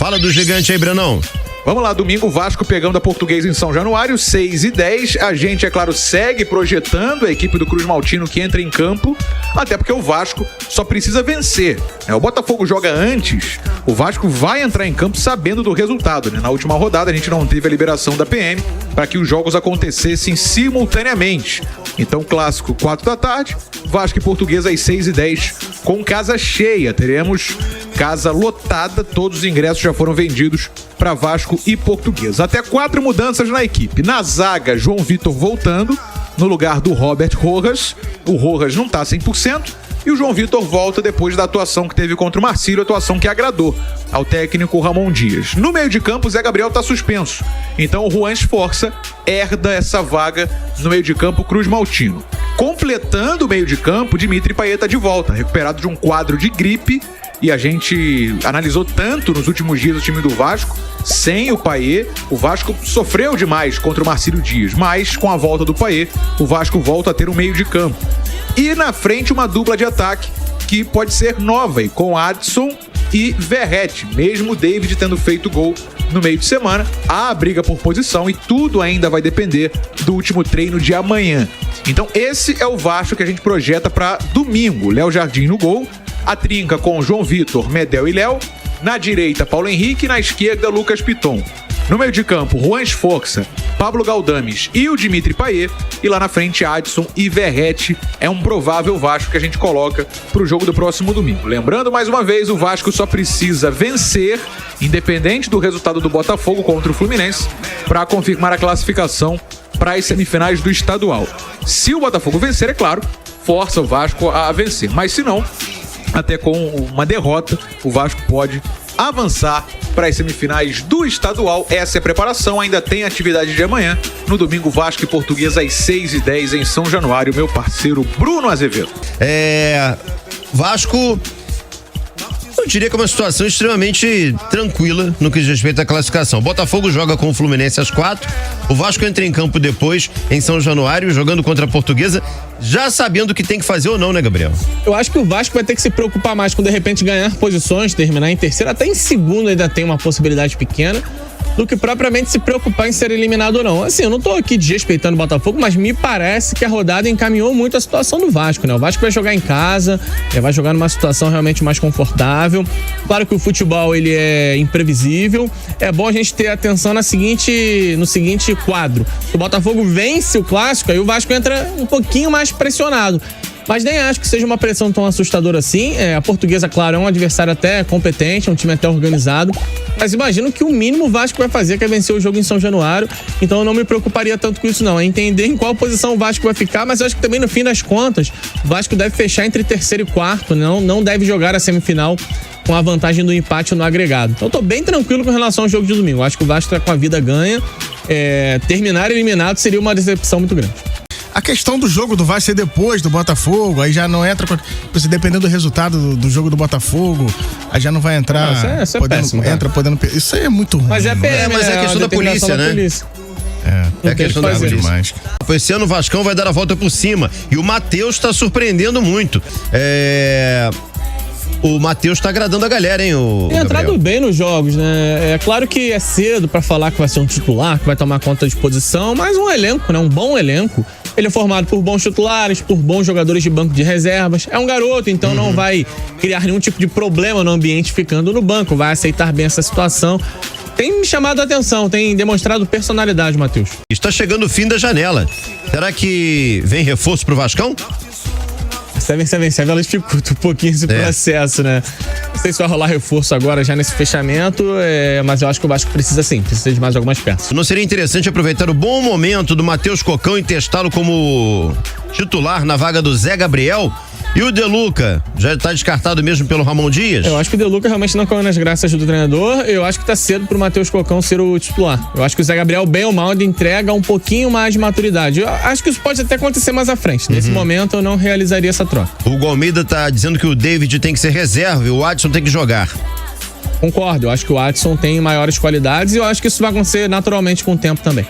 Fala do gigante aí, Brenão. Vamos lá, domingo, Vasco pegando a Portuguesa em São Januário, 6h10. A gente, é claro, segue projetando a equipe do Cruz Maltino que entra em campo, até porque o Vasco só precisa vencer. O Botafogo joga antes, o Vasco vai entrar em campo sabendo do resultado. Na última rodada a gente não teve a liberação da PM para que os jogos acontecessem simultaneamente. Então, clássico, 4 da tarde, Vasco e Portuguesa às 6h10, com casa cheia. Teremos casa lotada, todos os ingressos já foram vendidos para Vasco e Portuguesa. Até 4 mudanças na equipe. Na zaga, João Vitor voltando no lugar do Robert Rojas. O Rojas não tá 100% e o João Vitor volta depois da atuação que teve contra o Marcílio, atuação que agradou ao técnico Ramon Dias. No meio de campo, o Zé Gabriel tá suspenso. Então o Juan Esforça herda essa vaga no meio de campo Cruz Maltino. Completando o meio de campo, Dimitri Payet tá de volta, recuperado de um quadro de gripe. E a gente analisou tanto nos últimos dias o time do Vasco, sem o Payet. O Vasco sofreu demais contra o Marcílio Dias, mas com a volta do Payet, o Vasco volta a ter um meio de campo. E na frente uma dupla de ataque que pode ser nova, e com Adson e Verratti, mesmo o David tendo feito gol no meio de semana. Há a briga por posição e tudo ainda vai depender do último treino de amanhã. Então esse é o Vasco que a gente projeta para domingo. Léo Jardim no gol, a trinca com João Vitor, Medel e Léo. Na direita, Paulo Henrique. Na esquerda, Lucas Piton. No meio de campo, Juan Esforça, Pablo Galdames e o Dimitri Payet. E lá na frente, Adson e Verratti. É um provável Vasco que a gente coloca pro jogo do próximo domingo. Lembrando, mais uma vez, o Vasco só precisa vencer, independente do resultado do Botafogo contra o Fluminense, para confirmar a classificação para as semifinais do estadual. Se o Botafogo vencer, é claro, força o Vasco a vencer. Mas se não, até com uma derrota, o Vasco pode avançar para as semifinais do estadual. Essa é a preparação, ainda tem atividade de amanhã. No domingo, Vasco e Portuguesa às 6h10 em São Januário, meu parceiro Bruno Azevedo. Vasco, eu diria que é uma situação extremamente tranquila no que diz respeito à classificação. O Botafogo joga com o Fluminense às 4, o Vasco entra em campo depois em São Januário, jogando contra a Portuguesa, já sabendo o que tem que fazer ou não, né, Gabriel? Eu acho que o Vasco vai ter que se preocupar mais com, de repente, ganhar posições, terminar em terceiro, até em segundo ainda tem uma possibilidade pequena, do que propriamente se preocupar em ser eliminado ou não. Assim, eu não tô aqui desrespeitando o Botafogo, mas me parece que a rodada encaminhou muito a situação do Vasco, né? O Vasco vai jogar em casa, vai jogar numa situação realmente mais confortável. Claro que o futebol, ele é imprevisível. É bom a gente ter atenção no seguinte quadro. Se o Botafogo vence o Clássico, aí o Vasco entra um pouquinho mais pressionado. Mas nem acho que seja uma pressão tão assustadora assim. A Portuguesa, claro, é um adversário até competente, é um time até organizado. Mas imagino que o mínimo o Vasco vai fazer que é vencer o jogo em São Januário. Então eu não me preocuparia tanto com isso, não. É entender em qual posição o Vasco vai ficar, mas eu acho que também, no fim das contas, o Vasco deve fechar entre terceiro e quarto. Não deve jogar a semifinal com a vantagem do empate no agregado. Então eu tô bem tranquilo com relação ao jogo de domingo. Eu acho que o Vasco tá com a vida ganha. Terminar eliminado seria uma decepção muito grande. A questão do jogo do Vasco ser depois do Botafogo, aí já não entra, dependendo do resultado do jogo do Botafogo, aí já não vai entrar. Isso é péssimo, isso aí é muito ruim. Mas mas é a questão da polícia, né? É a questão da polícia. Demais. Esse ano o Vascão vai dar a volta por cima e o Matheus tá surpreendendo muito. O Matheus tá agradando a galera, hein? Tem entrado bem nos jogos, né? É claro que é cedo pra falar que vai ser um titular, que vai tomar conta de posição, mas um elenco, né? Um bom elenco. Ele é formado por bons titulares, por bons jogadores de banco de reservas. É um garoto, então não vai criar nenhum tipo de problema no ambiente ficando no banco. Vai aceitar bem essa situação. Tem me chamado a atenção, tem demonstrado personalidade, Matheus. Está chegando o fim da janela. Será que vem reforço pro Vascão? 777, ela dificulta um pouquinho esse processo, né? Não sei se vai rolar reforço agora já nesse fechamento, mas eu acho que o Vasco precisa de mais algumas peças. Não seria interessante aproveitar o bom momento do Matheus Cocão e testá-lo como titular na vaga do Zé Gabriel? E o De Luca, já tá descartado mesmo pelo Ramon Dias? Eu acho que o De Luca realmente não caiu nas graças do treinador. Eu acho que tá cedo pro Matheus Cocão ser o titular. Eu acho que o Zé Gabriel, bem ou mal, ainda entrega um pouquinho mais de maturidade. Eu acho que isso pode até acontecer mais à frente. Nesse momento, eu não realizaria essa troca. O Hugo Almeida tá dizendo que o David tem que ser reserva e o Adson tem que jogar. Concordo, eu acho que o Adson tem maiores qualidades e eu acho que isso vai acontecer naturalmente com o tempo também.